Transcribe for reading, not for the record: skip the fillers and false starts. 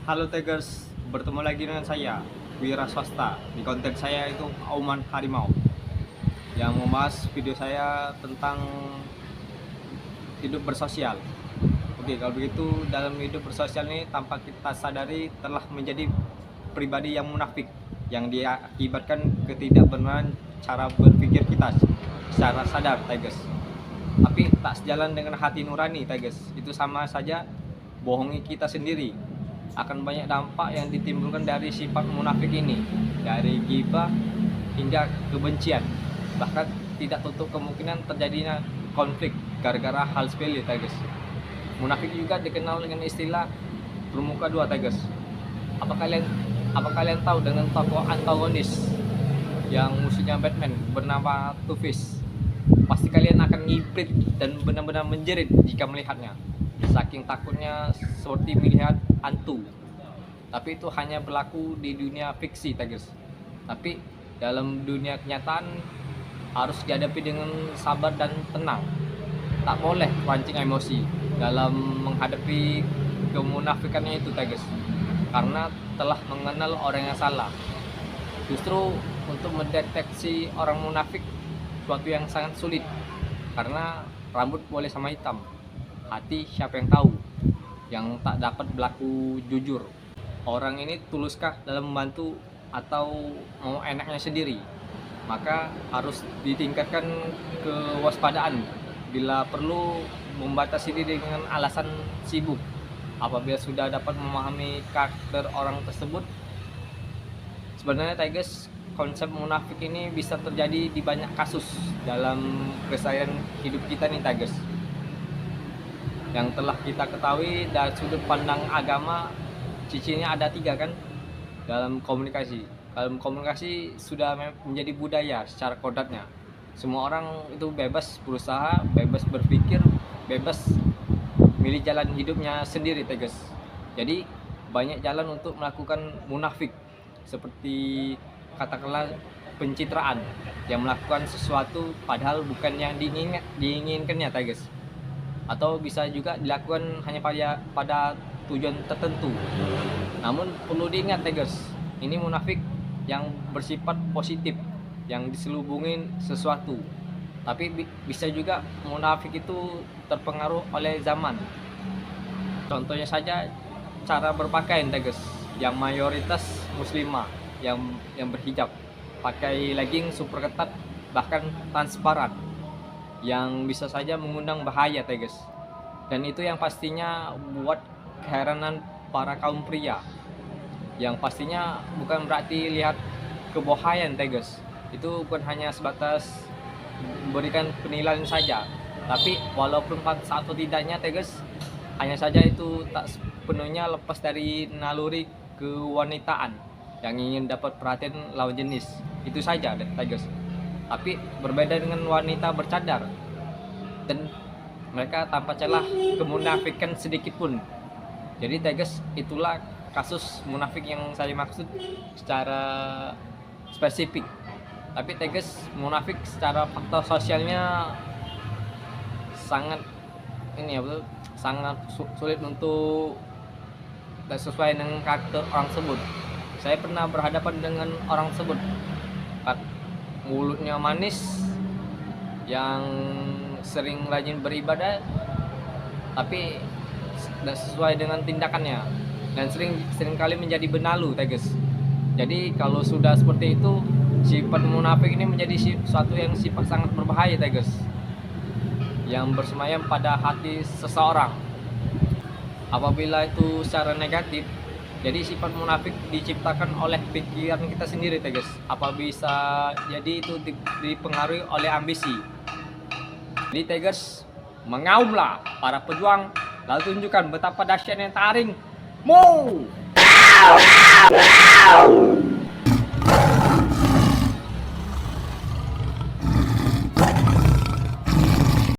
Halo Tigers, bertemu lagi dengan saya, Wira Swasta. Di konten saya itu Auman Harimau yang membahas video saya tentang hidup bersosial. Oke, kalau begitu dalam hidup bersosial ini tanpa kita sadari telah menjadi pribadi yang munafik yang diakibatkan ketidakbenaran cara berpikir kita secara sadar, Tigers. Tapi tak sejalan dengan hati nurani, Tigers. Itu sama saja bohongi kita sendiri. Akan banyak dampak yang ditimbulkan dari sifat munafik ini, dari ghibah hingga kebencian. Bahkan tidak tutup kemungkinan terjadinya konflik gara-gara hal sepele, Tigers. Munafik juga dikenal dengan istilah bermuka dua, Tigers. Apa kalian tahu dengan tokoh antagonis yang musuhnya Batman bernama Two-Face? Pasti kalian akan ngiprit dan benar-benar menjerit jika melihatnya. Saking takutnya seperti melihat hantu. Tapi itu hanya berlaku di dunia fiksi, Tigers. Tapi dalam dunia kenyataan harus dihadapi dengan sabar dan tenang. Tak boleh pancing emosi dalam menghadapi kemunafikannya itu, Tigers. Karena telah mengenal orang yang salah. Justru untuk mendeteksi orang munafik suatu yang sangat sulit. Karena rambut boleh sama hitam, hati siapa yang tahu, yang tak dapat berlaku jujur. Orang ini tuluskah dalam membantu atau mau enaknya sendiri? Maka harus ditingkatkan kewaspadaan. Bila perlu membatasi diri dengan alasan sibuk. Apabila sudah dapat memahami karakter orang tersebut, sebenarnya, Tigers, konsep munafik ini bisa terjadi di banyak kasus dalam keseharian hidup kita nih, Tigers. Yang telah kita ketahui dari sudut pandang agama, cicinya ada 3 kan dalam komunikasi. Dalam komunikasi sudah menjadi budaya secara kodratnya. Semua orang itu bebas berusaha, bebas berpikir, bebas milih jalan hidupnya sendiri, Tigers. Jadi banyak jalan untuk melakukan munafik, seperti katakanlah pencitraan, yang melakukan sesuatu padahal bukan yang diinginkannya, Tigers. Atau bisa juga dilakukan hanya pada tujuan tertentu. Namun perlu diingat, Tigers, ini munafik yang bersifat positif, yang diselubungin sesuatu. Tapi bisa juga munafik itu terpengaruh oleh zaman. Contohnya saja cara berpakaian, Tigers, yang mayoritas muslimah yang berhijab, pakai legging super ketat bahkan transparan, yang bisa saja mengundang bahaya, Tigers. Dan itu yang pastinya buat keheranan para kaum pria, yang pastinya bukan berarti lihat kebohaian, Tigers. Itu bukan hanya sebatas memberikan penilaian saja, tapi walaupun saat atau tidaknya, Tigers, hanya saja itu tak sepenuhnya lepas dari naluri kewanitaan yang ingin dapat perhatian lawan jenis. Itu saja, Tigers. Tapi berbeda dengan wanita bercadar, dan mereka tanpa celah kemunafikan sedikit pun. Jadi, Tigers, itulah kasus munafik yang saya maksud secara spesifik. Tapi, Tigers, munafik secara faktor sosialnya sangat sangat sulit untuk sesuai dengan karakter orang tersebut. Saya pernah berhadapan dengan orang tersebut. Mulutnya manis, yang sering rajin beribadah, tapi tidak sesuai dengan tindakannya, dan sering kali menjadi benalu, Tigers. Jadi kalau sudah seperti itu, sifat munafik ini menjadi sesuatu yang sifat sangat berbahaya, Tigers, yang bersemayam pada hati seseorang. Apabila itu secara negatif, jadi sifat munafik diciptakan oleh pikiran kita sendiri, Tigers. Apa bisa jadi itu dipengaruhi oleh ambisi. Jadi, Tigers, mengaumlah para pejuang, lalu tunjukkan betapa dahsyatnya taring. Mu!